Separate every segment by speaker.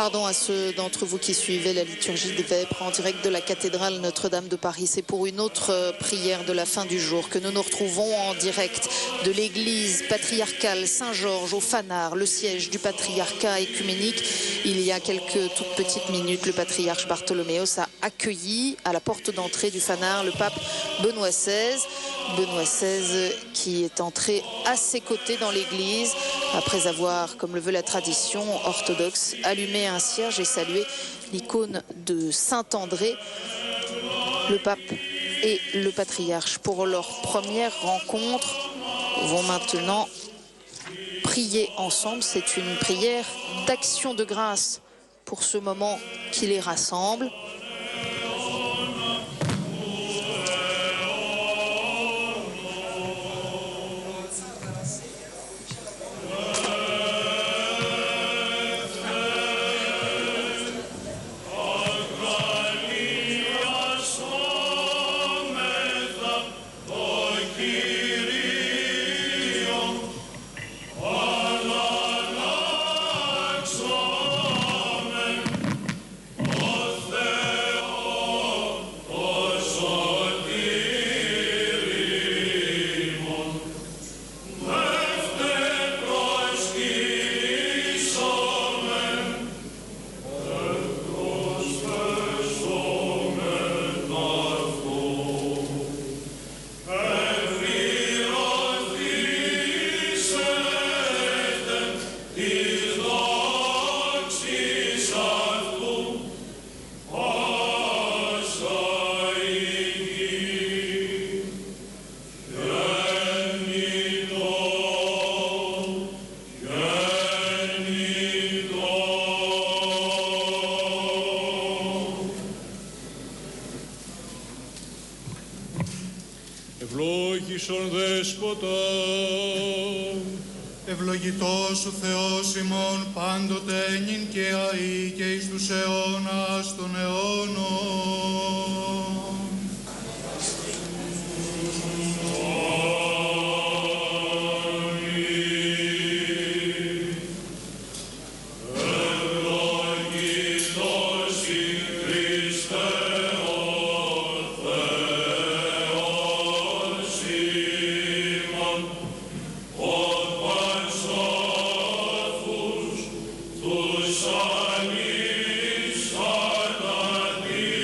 Speaker 1: Pardon à ceux d'entre vous qui suivaient la liturgie des Vêpres en direct de la cathédrale Notre-Dame de Paris. C'est pour une autre prière de la fin du jour que nous nous retrouvons en direct de l'église patriarcale Saint-Georges au Fanard, le siège du patriarcat œcuménique. Il y a quelques toutes petites minutes, le patriarche Bartholoméos a accueilli à la porte d'entrée du Fanard le pape Benoît XVI. Benoît XVI qui est entré à ses côtés dans l'église après avoir, comme le veut la tradition orthodoxe, allumé un cierge et salué l'icône de Saint-André. Le pape et le patriarche, pour leur première rencontre, vont maintenant prier ensemble. C'est une prière d'action de grâce pour ce moment qui les rassemble.
Speaker 2: Ευλόγησον Δέσποτα,
Speaker 3: ευλογητός ο Θεός ημών πάντοτε νυν και αεί και εις τους αιώνας των αιώνων.
Speaker 2: Τους ανείς αναδείξας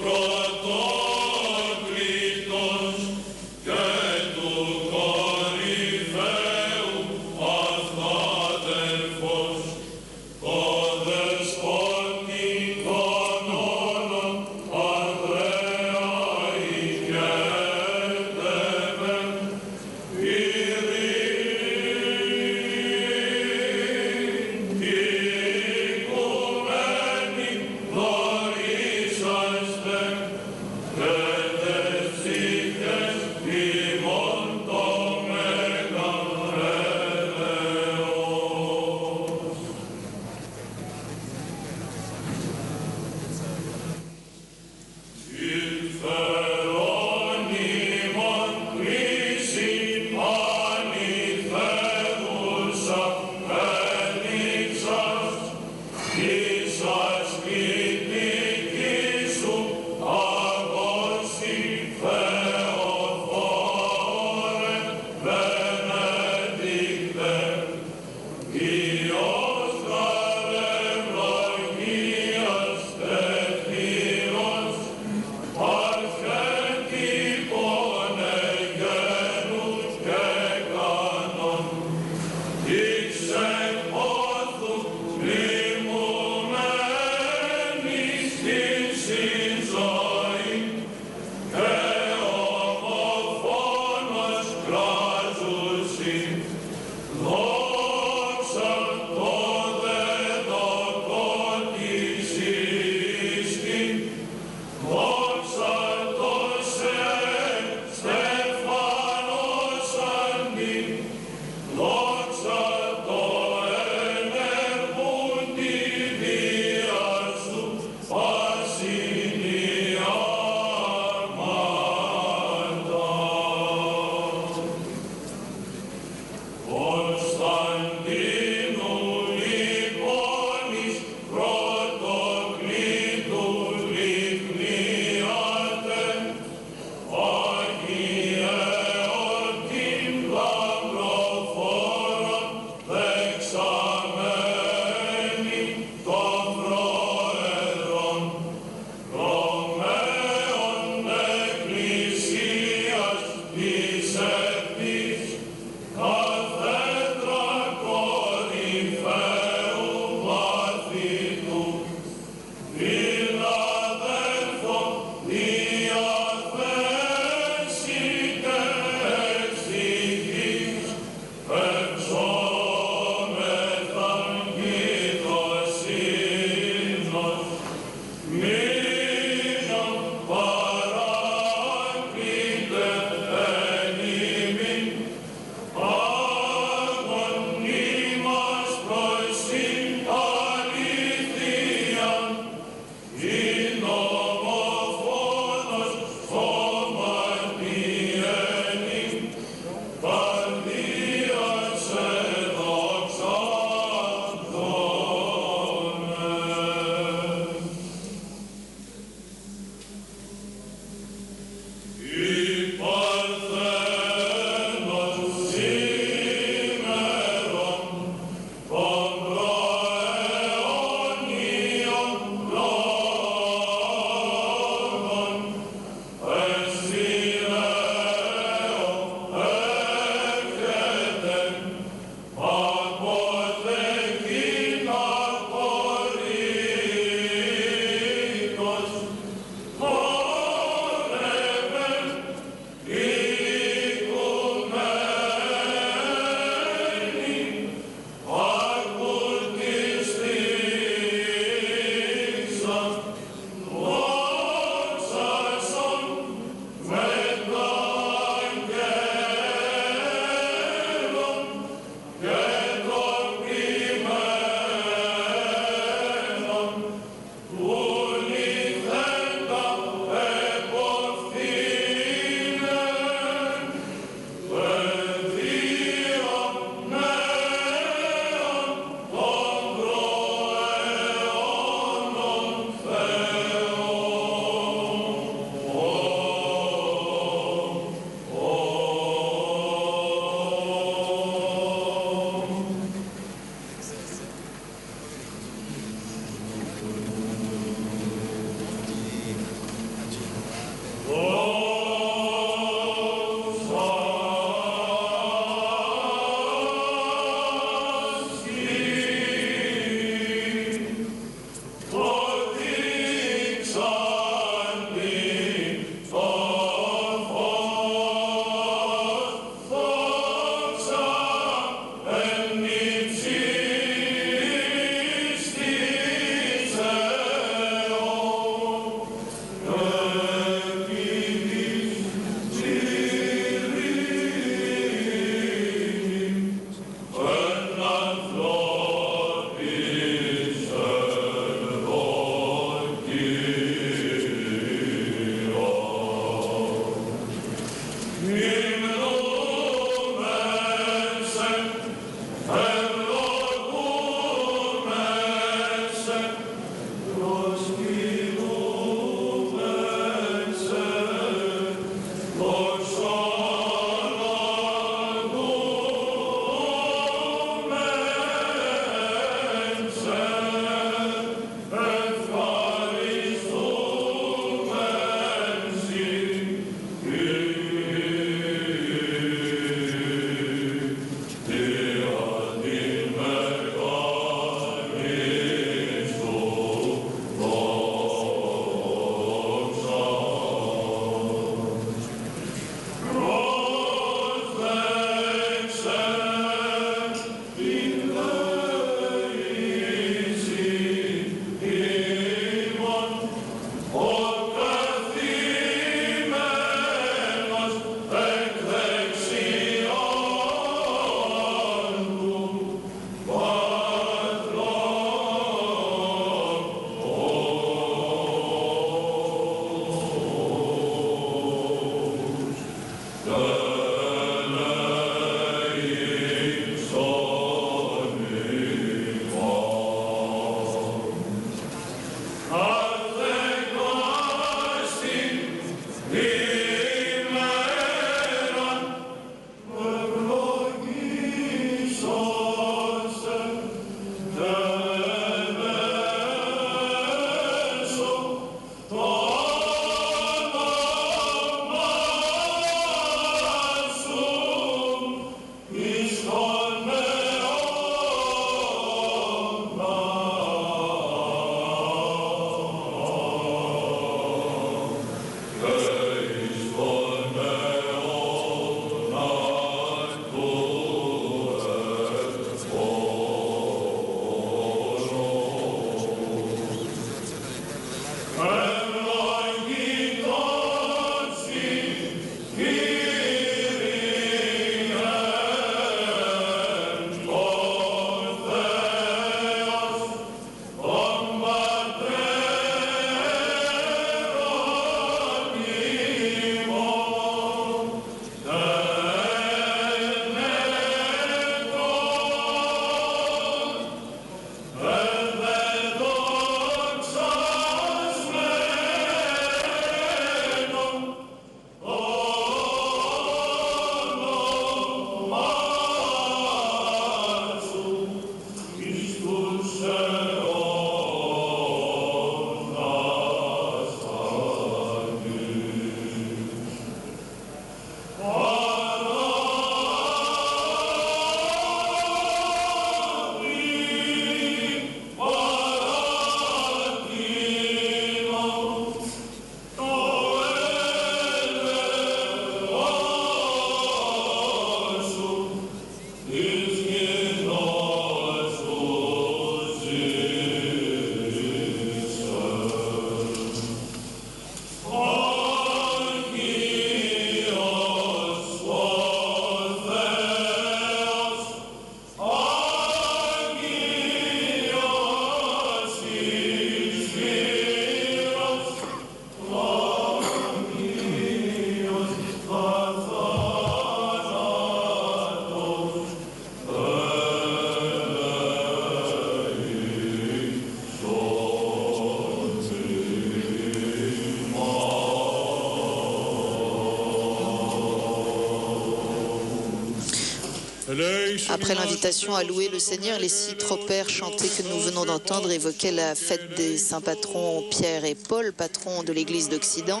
Speaker 1: Après l'invitation à louer le Seigneur, les 6 tropères chantés que nous venons d'entendre évoquaient la fête des saints patrons Pierre et Paul, patrons de l'église d'Occident,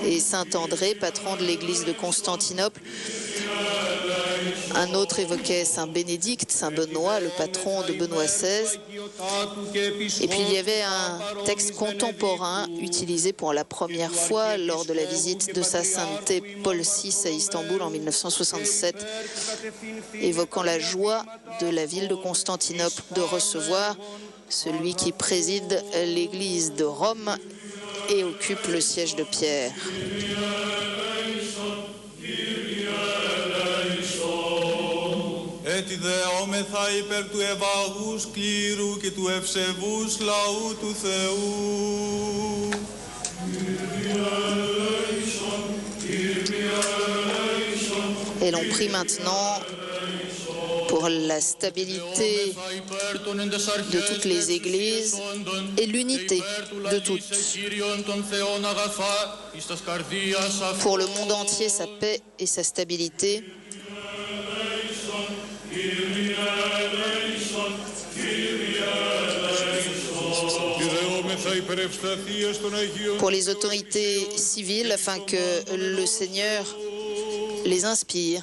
Speaker 1: et saint André, patron de l'église de Constantinople. Un autre évoquait saint Bénédicte, saint Benoît, le patron de Benoît XVI. Et puis il y avait un texte contemporain utilisé pour la première fois lors de la visite de sa sainteté Paul VI à Istanbul en 1967, évoquant la joie de la ville de Constantinople de recevoir celui qui préside l'église de Rome et occupe le siège de Pierre.
Speaker 3: Έτσι δεόμεθα υπέρ του ευαγούς κλήρου και του ευσεβούς λαού του Θεού.
Speaker 1: Et l'on prie maintenant pour la stabilité de toutes les églises et l'unité de toutes. Pour le monde entier, sa paix et sa stabilité. Pour les autorités civiles, afin que le Seigneur les inspire.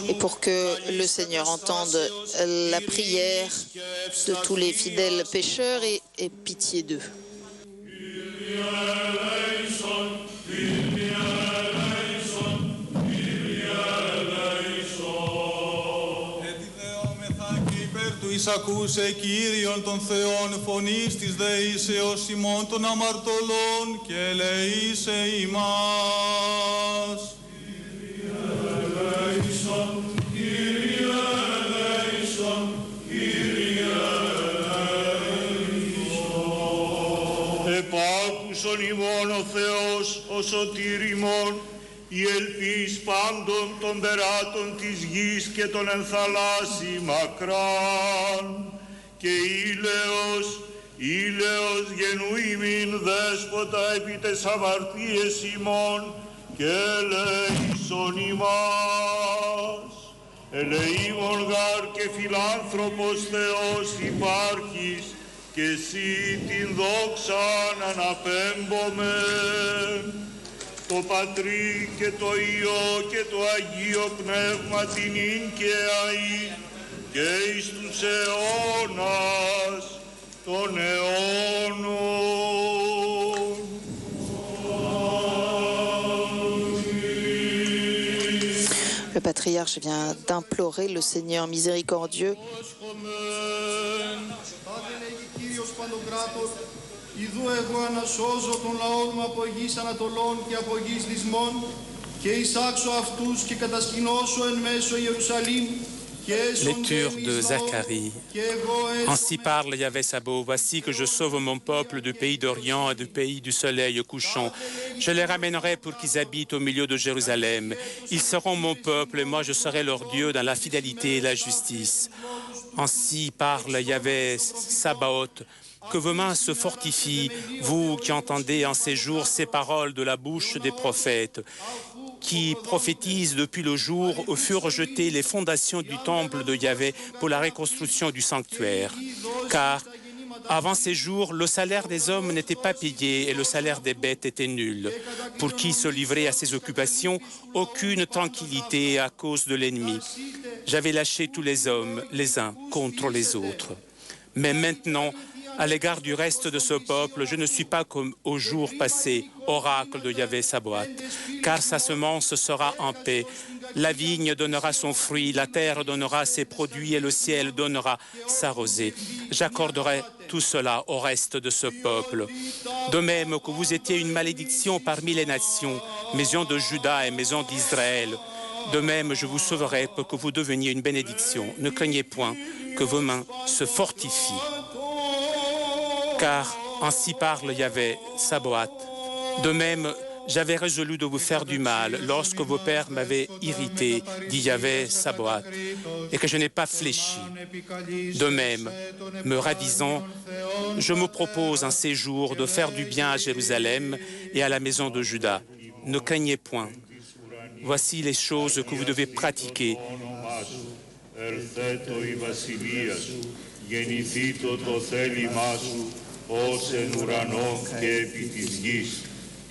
Speaker 1: Et pour que le Seigneur entende la prière de tous les fidèles pécheurs et ait pitié d'eux.
Speaker 3: Εισακούσε Κύριον των Θεών φωνής της δεήσεως ημών των αμαρτωλών και ελεήσε ημάς. Κύριε ελέησον, Κύριε ελέησον, Κύριε ελέησον.
Speaker 2: Επάκουσον ημών ο Θεός ο σωτήρ ημών, η ελπίς πάντων των περάτων της γης και των ενθαλάσσι μακράν, και ήλαιος γενού ημίν δέσποτα επί τες αμαρτίες ημών, και ελεήσον ημάς. Ελεήμων γάρ και φιλάνθρωπος Θεός υπάρχεις, και εσύ την δόξαν αναπέμπομεν. Το Πατρί και το Υιό και το Αγίο Πνεύμα την ίν και αΐ και εις τους αιώνας των αιώνων.
Speaker 1: Le patriarche vient d'implorer le Seigneur miséricordieux
Speaker 3: Ιδού εγώ ανασώζω τον λαό μου από γης Ανατολών και από γης Δυσμών και εισάξω αυτούς και κατασκηνώσω εν μέσω Ιερουσαλήμ.
Speaker 4: Lecture de Zacharie. Ainsi parle Yahvé Sabaoth, voici que je sauve mon peuple du pays d'Orient et du pays du soleil couchant. Je les ramènerai pour qu'ils habitent au milieu de Jérusalem. Ils seront mon peuple et moi je serai leur Dieu dans la fidélité et la justice. Ainsi parle Yahvé Sabaoth. Que vos mains se fortifient, vous qui entendez en ces jours ces paroles de la bouche des prophètes, qui prophétisent depuis le jour où furent jetées les fondations du temple de Yahvé pour la reconstruction du sanctuaire. Car avant ces jours, le salaire des hommes n'était pas payé et le salaire des bêtes était nul. Pour qui se livrait à ces occupations, aucune tranquillité à cause de l'ennemi. J'avais lâché tous les hommes, les uns contre les autres. Mais maintenant, à l'égard du reste de ce peuple, je ne suis pas comme au jour passé, oracle de Yahvé Sabaoth, car sa semence sera en paix. La vigne donnera son fruit, la terre donnera ses produits et le ciel donnera sa rosée. J'accorderai tout cela au reste de ce peuple. De même que vous étiez une malédiction parmi les nations, maison de Juda et maison d'Israël, de même je vous sauverai pour que vous deveniez une bénédiction. Ne craignez point que vos mains se fortifient. Car ainsi parle Yahvé Sabaoth. De même, J'avais résolu de vous faire du mal lorsque vos pères m'avaient irrité, dit Yahvé Sabaoth, et que je n'ai pas fléchi. De même, me ravisant, je me propose un séjour de faire du bien à Jérusalem et à la maison de Juda. Ne craignez point. Voici les choses que vous devez pratiquer.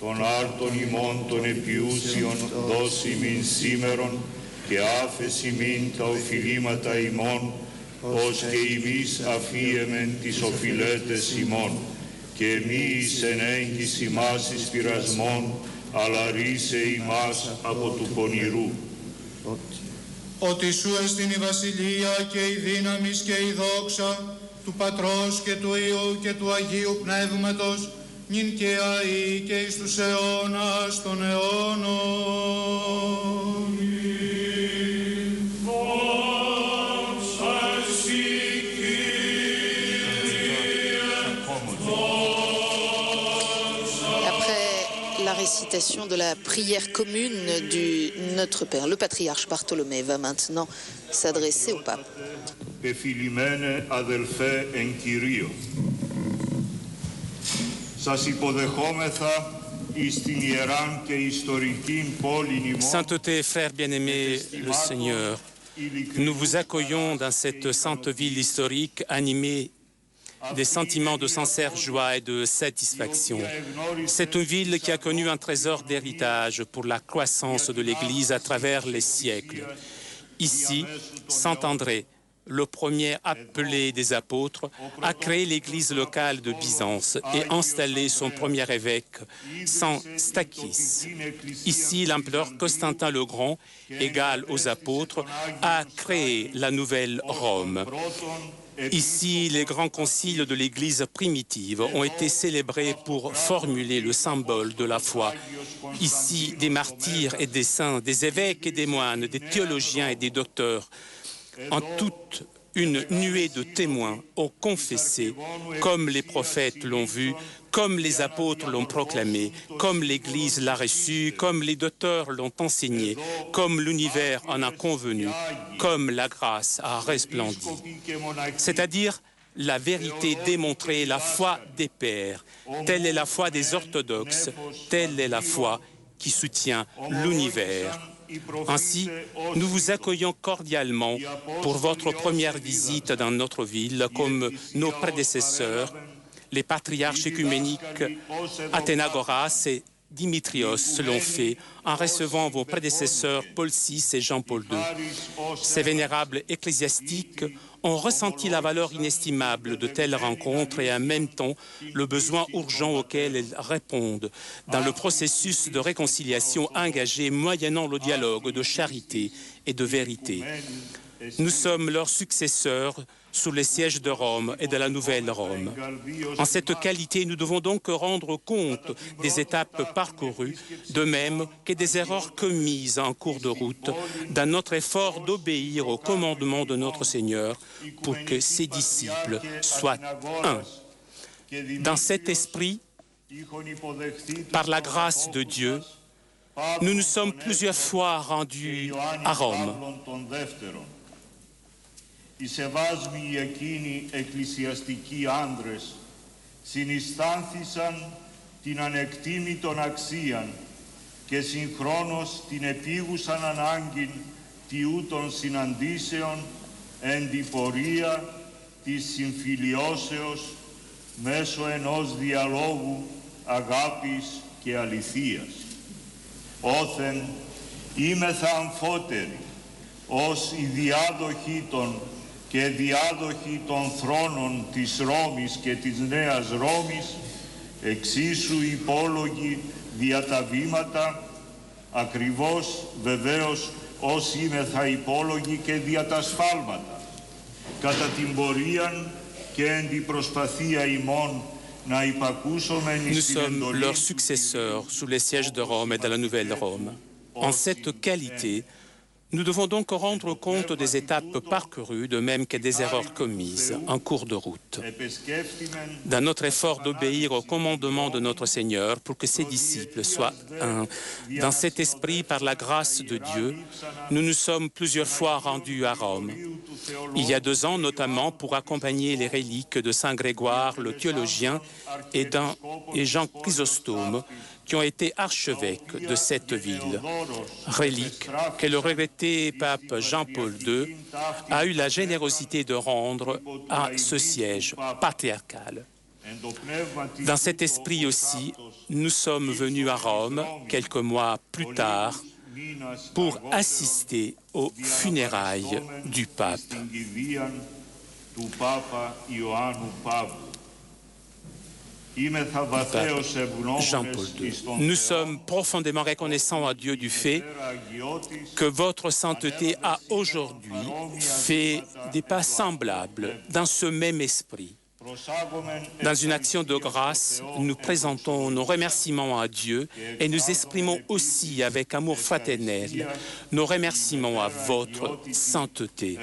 Speaker 2: Τον άρτον ημών των επιούσιων δώσει μην σήμερον και άφεση μην τα οφειλήματα ημών, ως και ημείς αφίεμεν τις οφειλέτες ημών, και μη εις ενέγγις ημάς εις πειρασμών, αλλά ρίσε ημάς από του πονηρού.
Speaker 3: Ότι σου εστιν η βασιλεία και η δύναμις και η δόξα του Πατρός και του Υιού και του Αγίου Πνεύματος, νυν και αεί και εις τους αιώνας των αιώνων.
Speaker 1: La récitation de la prière commune du Notre Père. Le patriarche Bartholomée va maintenant s'adresser au pape.
Speaker 2: Πεφιλημένε αδελφέ εν Κυρίω, σας υποδεχόμεθα εις την ιεράν και ιστορικήν πόλην ημών.
Speaker 4: Sainteté, frères bien-aimés, le Seigneur, nous vous accueillons dans cette sainte ville historique animée des sentiments de sincère joie et de satisfaction. C'est une ville qui a connu un trésor d'héritage pour la croissance de l'Église à travers les siècles. Ici, Saint André, le premier appelé des apôtres, a créé l'église locale de Byzance et installé son premier évêque, Saint Stakis. Ici, l'empereur Constantin le Grand, égal aux apôtres, a créé la nouvelle Rome. Ici, les grands conciles de l'Église primitive ont été célébrés pour formuler le symbole de la foi. Ici, des martyrs et des saints, des évêques et des moines, des théologiens et des docteurs, en toute une nuée de témoins ont confessé, comme les prophètes l'ont vu, comme les apôtres l'ont proclamé, comme l'Église l'a reçu, comme les docteurs l'ont enseigné, comme l'univers en a convenu, comme la grâce a resplendi. C'est-à-dire la vérité démontrée, la foi des pères. Telle est la foi des orthodoxes, telle est la foi qui soutient l'univers. Ainsi, nous vous accueillons cordialement pour votre première visite dans notre ville, comme nos prédécesseurs, les patriarches écuméniques Athénagoras et Dimitrios l'ont fait en recevant vos prédécesseurs Paul VI et Jean-Paul II. Ces vénérables ecclésiastiques ont ressenti la valeur inestimable de telles rencontres et en même temps le besoin urgent auquel elles répondent dans le processus de réconciliation engagé moyennant le dialogue de charité et de vérité. Nous sommes leurs successeurs sous les sièges de Rome et de la Nouvelle Rome. En cette qualité, nous devons donc rendre compte des étapes parcourues, de même que des erreurs commises en cours de route, dans notre effort d'obéir au commandement de notre Seigneur pour que ses disciples soient un. Dans cet esprit, par la grâce de Dieu, nous nous sommes plusieurs fois rendus à Rome.
Speaker 2: Οι σεβάσμοι εκείνοι εκκλησιαστικοί άνδρες συναισθάνθησαν την ανεκτήμητον αξίαν και συγχρόνως την επίγουσαν ανάγκην τιούτων συναντήσεων εν τη πορεία της συμφιλιώσεως μέσω ενός διαλόγου αγάπης και αληθείας. Όθεν είμεθα αμφότεροι ως οι διάδοχοι των και διάδοχοι των θρόνων της Ρώμης και της Νέας Ρώμης, εξίσου υπόλογοι δια τα βήματα, ακριβώς βεβαίως ως είμεθα υπόλογοι και δια τα σφάλματα, κατά την πορείαν και εν την προσπαθία ημών να υπακούσομεν εις την εντολή.
Speaker 4: Nous sommes leurs successeurs sous les sièges de Rome et de la Nouvelle Rome. En cette qualité, Nous devons donc rendre compte des étapes parcourues, de même que des erreurs commises en cours de route. Dans notre effort d'obéir au commandement de notre Seigneur pour que ses disciples soient un, dans cet esprit, par la grâce de Dieu, nous nous sommes plusieurs fois rendus à Rome. Il y a 2 ans, notamment, pour accompagner les reliques de Saint Grégoire, le théologien, et Jean Chrysostome, qui ont été archevêques de cette ville. Reliques que le regretté pape Jean-Paul II a eu la générosité de rendre à ce siège patriarcal. Dans cet esprit aussi, nous sommes venus à Rome quelques mois plus tard pour assister aux funérailles du pape. Jean-Paul II. Nous sommes profondément reconnaissants à Dieu du fait que votre sainteté a aujourd'hui fait des pas semblables dans ce même esprit. Dans une action de grâce, nous présentons nos remerciements à Dieu et nous exprimons aussi avec amour fraternel nos remerciements à votre sainteté.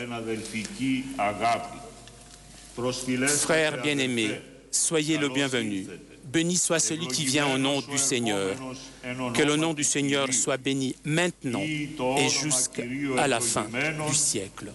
Speaker 4: Frères bien-aimés, soyez le bienvenu. Béni soit celui qui vient au nom du Seigneur. Que le nom du Seigneur soit béni maintenant et jusqu'à la fin du siècle.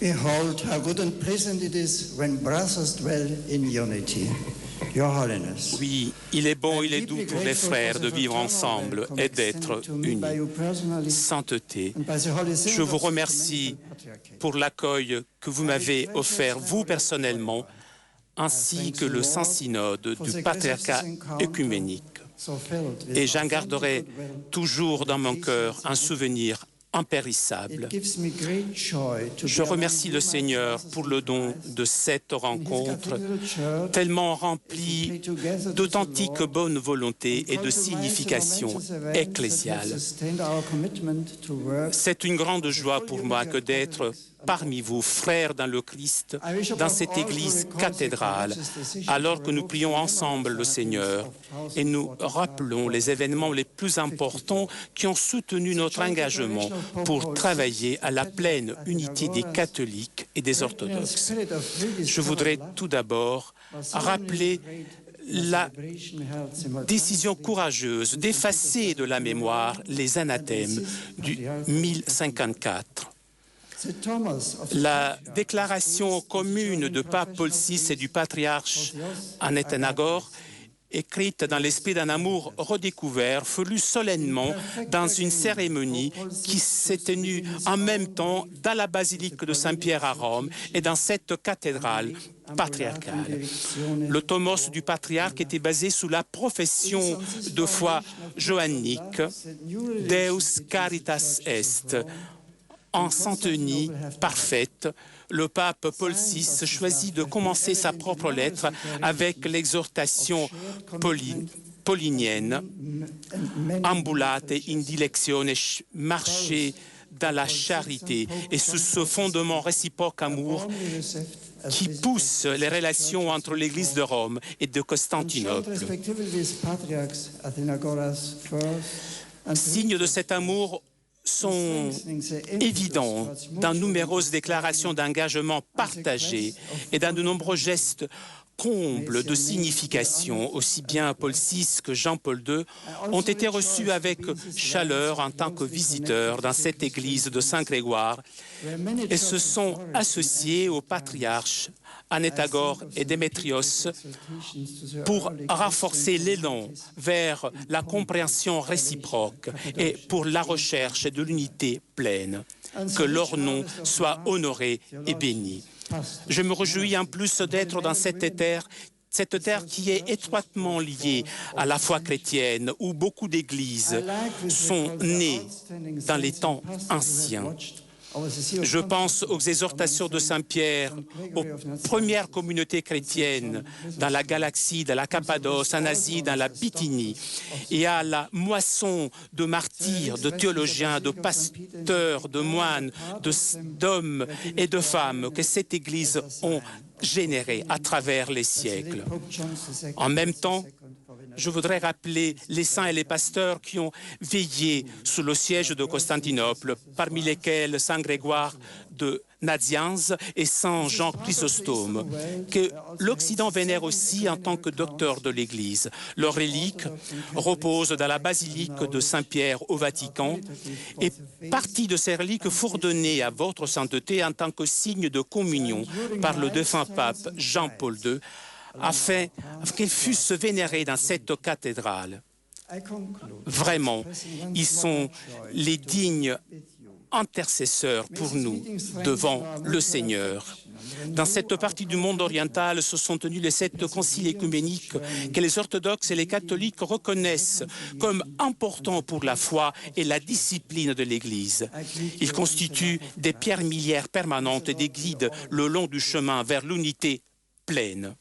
Speaker 5: Behold, how good and pleasant it is when brothers dwell in unity. Your Holiness.
Speaker 4: Oui, il est bon, il est doux pour les frères de vivre ensemble et d'être unis. Sainteté, je vous remercie pour l'accueil que vous m'avez offert, vous personnellement, ainsi que le Saint-Synode du Patriarcat œcuménique. Et j'en garderai toujours dans mon cœur un souvenir impérissable. Je remercie le Seigneur pour le don de cette rencontre, tellement remplie d'authentique bonne volonté et de signification ecclésiale. C'est une grande joie pour moi que d'être parmi vous, frères dans le Christ, dans cette église cathédrale, alors que nous prions ensemble le Seigneur et nous rappelons les événements les plus importants qui ont soutenu notre engagement pour travailler à la pleine unité des catholiques et des orthodoxes. Je voudrais tout d'abord rappeler la décision courageuse d'effacer de la mémoire les anathèmes du 1054. La déclaration commune de pape Paul VI et du patriarche Athanagore, écrite dans l'esprit d'un amour redécouvert, fut lue solennellement dans une cérémonie qui s'est tenue en même temps dans la basilique de Saint-Pierre à Rome et dans cette cathédrale patriarcale. Le tomos du patriarche était basé sous la profession de foi johannique « Deus caritas est ». En saintenie parfaite, le pape Paul VI choisit de commencer sa propre lettre avec l'exhortation paulinienne « Ambulate in dilectione, marchez dans la charité » et sous ce fondement réciproque amour qui pousse les relations entre l'Église de Rome et de Constantinople. Signe de cet amour sont évidents dans de nombreuses déclarations d'engagement partagées et dans de nombreux gestes combles de signification, aussi bien Paul VI que Jean-Paul II, ont été reçus avec chaleur en tant que visiteurs dans cette église de Saint-Grégoire et se sont associés aux patriarches Athanagore et Démétrios pour renforcer l'élan vers la compréhension réciproque et pour la recherche de l'unité pleine. Que leur nom soit honoré et béni. Je me réjouis en plus d'être dans cette terre qui est étroitement liée à la foi chrétienne, où beaucoup d'églises sont nées dans les temps anciens. Je pense aux exhortations de Saint-Pierre, aux premières communautés chrétiennes dans la Galaxie, dans la Cappadoce, en Asie, dans la Bithynie, et à la moisson de martyrs, de théologiens, de pasteurs, de moines, d'hommes et de femmes que cette Église ont généré à travers les siècles. En même temps, je voudrais rappeler les saints et les pasteurs qui ont veillé sous le siège de Constantinople, parmi lesquels Saint Grégoire de Nazianze et Saint Jean Chrysostome, que l'Occident vénère aussi en tant que docteurs de l'Église. Leurs reliques reposent dans la basilique de Saint-Pierre au Vatican et partie de ces reliques furent données à votre sainteté en tant que signe de communion par le défunt pape Jean-Paul II, afin qu'ils fussent vénérés dans cette cathédrale. Vraiment, ils sont les dignes intercesseurs pour nous devant le Seigneur. Dans cette partie du monde oriental se sont tenus les 7 conciles écuméniques que les orthodoxes et les catholiques reconnaissent comme importants pour la foi et la discipline de l'Église. Ils constituent des pierres miliaires permanentes et des guides le long du chemin vers l'unité pleine.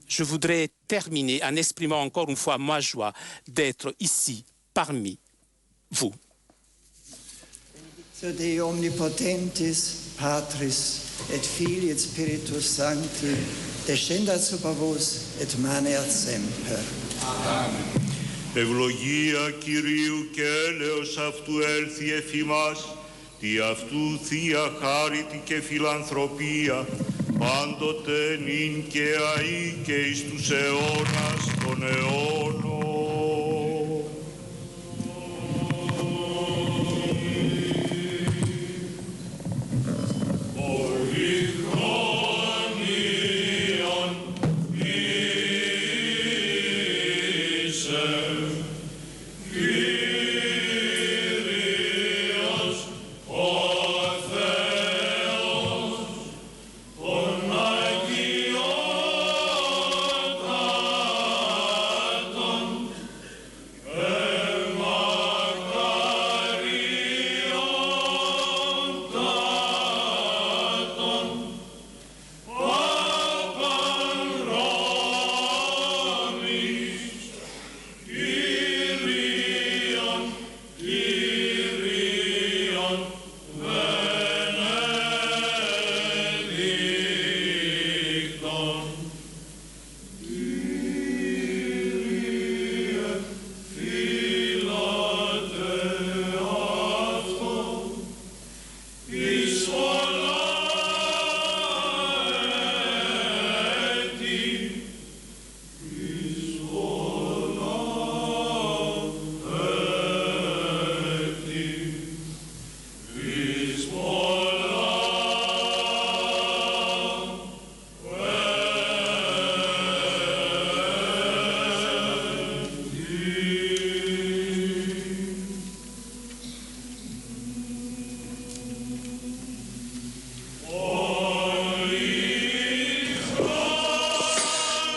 Speaker 4: Je voudrais terminer en exprimant encore une fois ma joie d'être ici, parmi vous.
Speaker 5: Dei omnipotentis, Patris, et Filii, et Spiritus Sancti, descendat super vos, et maneat semper.
Speaker 2: Amen. Ευλογία Κυρίου και έλεος αυτού έλθει εφ' ημάς, τι αυτού θεία χάριτη και φιλανθρωπία, πάντοτε νυν και αεί και εις τους αιώνας των αιώνων.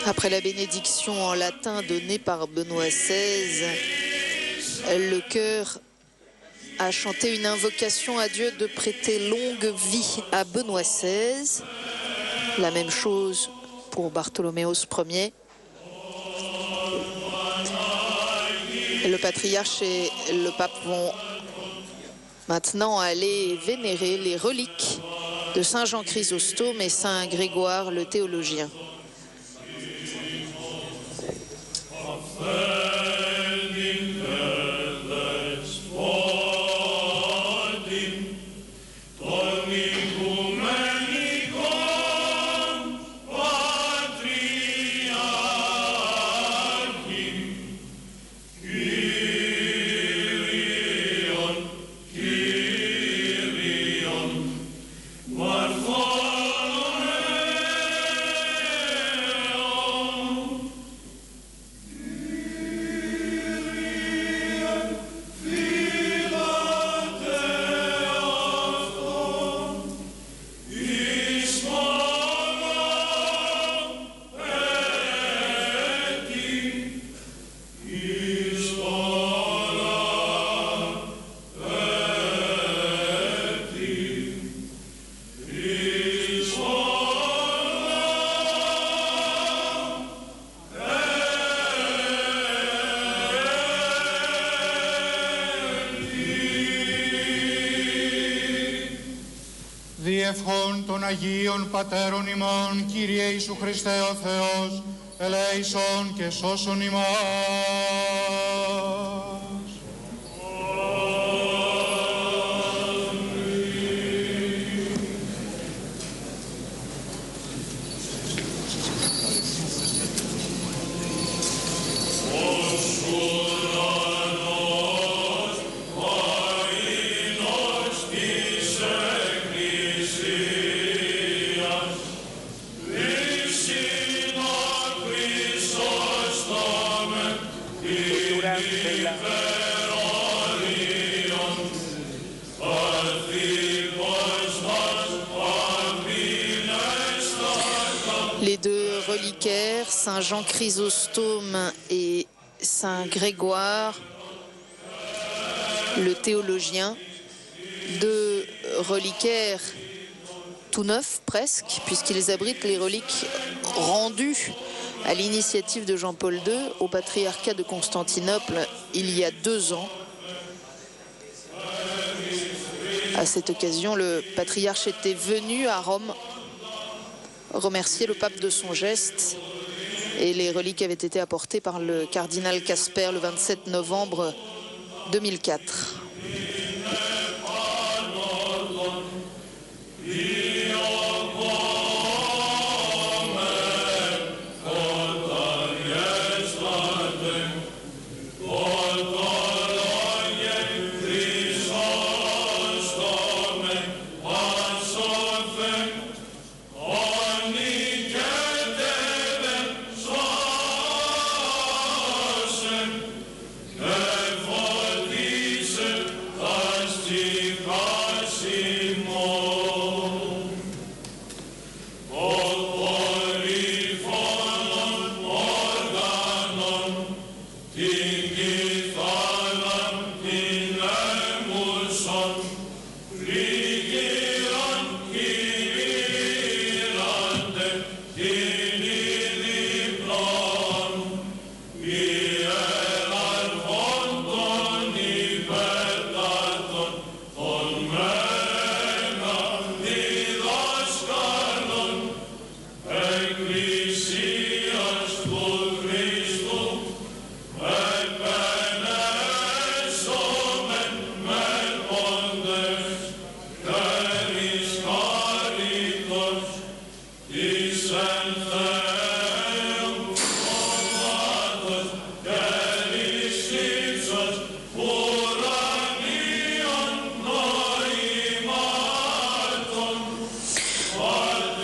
Speaker 1: Après la bénédiction en latin donnée par Benoît XVI, le chœur a chanté une invocation à Dieu de prêter longue vie à Benoît XVI. La même chose pour Bartholoméos Ier. Le patriarche et le pape vont maintenant aller vénérer les reliques de Saint Jean Chrysostome et Saint Grégoire le théologien.
Speaker 3: ευχών των Αγίων Πατέρων ημών, Κύριε Ιησού Χριστέ ο Θεός, ελέησον και σώσον ημάς.
Speaker 1: Les deux reliquaires, Saint Jean Chrysostome et Saint Grégoire, le théologien, deux reliquaires tout neufs presque, puisqu'ils abritent les reliques rendues à l'initiative de Jean-Paul II au patriarcat de Constantinople il y a 2 ans. À cette occasion, le patriarche était venu à Rome remercier le pape de son geste et les reliques avaient été apportées par le cardinal Casper le 27 novembre 2004.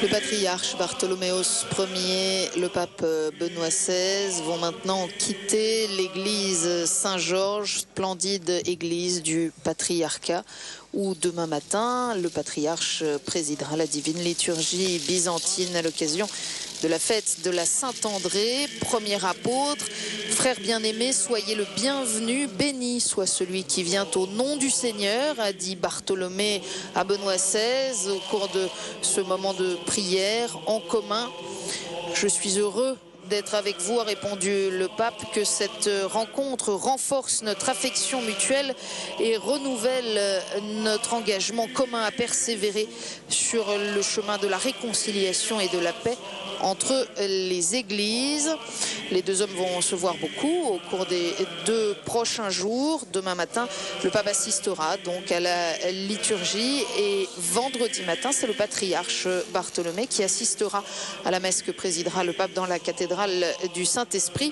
Speaker 1: Le patriarche Bartholoméos Ier, le pape Benoît XVI vont maintenant quitter l'église Saint-Georges, splendide église du patriarcat, où demain matin, le patriarche présidera la divine liturgie byzantine à l'occasion de la fête de la Saint-André, premier apôtre. Frères bien-aimés, soyez le bienvenu, béni soit celui qui vient au nom du Seigneur, a dit Bartholomée à Benoît XVI au cours de ce moment de prière en commun. Je suis heureux d'être avec vous, a répondu le pape, que cette rencontre renforce notre affection mutuelle et renouvelle notre engagement commun à persévérer sur le chemin de la réconciliation et de la paix entre les églises. Les deux hommes vont se voir beaucoup au cours des 2 prochains jours. Demain matin, le pape assistera donc à la liturgie et vendredi matin, c'est le patriarche Bartholomée qui assistera à la messe que présidera le pape dans la cathédrale du Saint-Esprit.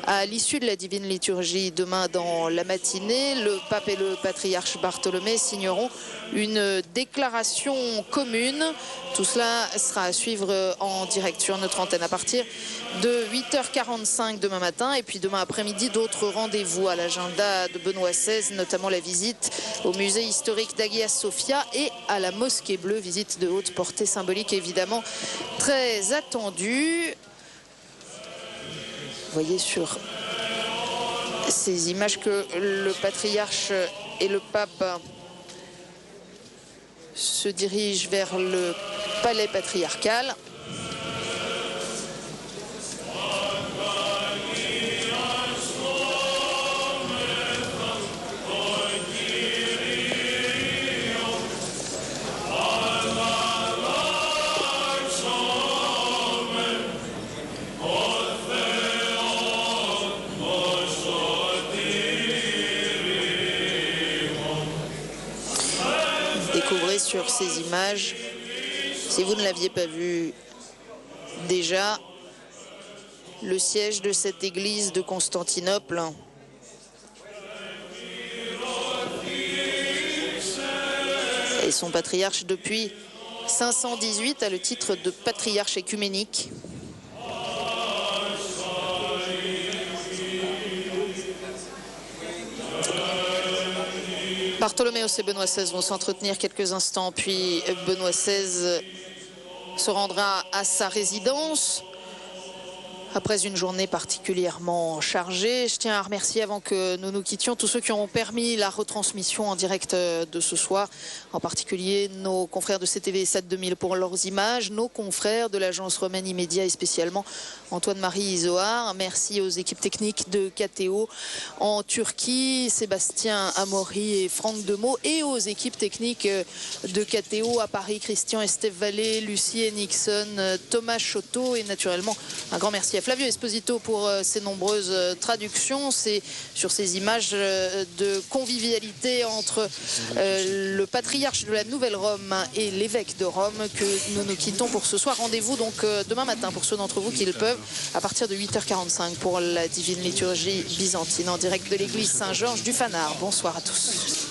Speaker 1: À l'issue de la divine liturgie, demain dans la matinée, le pape et le patriarche Bartholomée signeront une déclaration commune. Tout cela sera à suivre en direct sur notre antenne à partir de 8h45 demain matin. Et puis demain après-midi, d'autres rendez-vous à l'agenda de Benoît XVI, notamment la visite au musée historique d'Hagia Sophia et à la mosquée bleue, visite de haute portée symbolique évidemment très attendue. Vous voyez sur ces images que le patriarche et le pape se dirigent vers le palais patriarcal. découvrez sur ces images, si vous ne l'aviez pas vu déjà, le siège de cette église de Constantinople. Et son patriarche depuis 518 a le titre de patriarche écuménique. Bartholoméos et Benoît XVI vont s'entretenir quelques instants, puis Benoît XVI se rendra à sa résidence après une journée particulièrement chargée. Je tiens à remercier, avant que nous nous quittions, tous ceux qui ont permis la retransmission en direct de ce soir, en particulier nos confrères de CTV 7 2000 pour leurs images, nos confrères de l'agence Romaine Immédia et spécialement Antoine-Marie Isoard. Merci aux équipes techniques de KTO en Turquie, Sébastien Amaury et Franck Demeaux, et aux équipes techniques de KTO à Paris, Christian Estève Vallée, Lucie Nixon, Thomas Chotto, et naturellement un grand merci à Flavio Esposito pour ses nombreuses traductions. C'est sur ces images de convivialité entre le patriarche de la Nouvelle Rome et l'évêque de Rome que nous nous quittons pour ce soir. Rendez-vous donc demain matin pour ceux d'entre vous qui le peuvent à partir de 8h45 pour la divine liturgie byzantine en direct de l'église Saint-Georges du Fanard. Bonsoir à tous.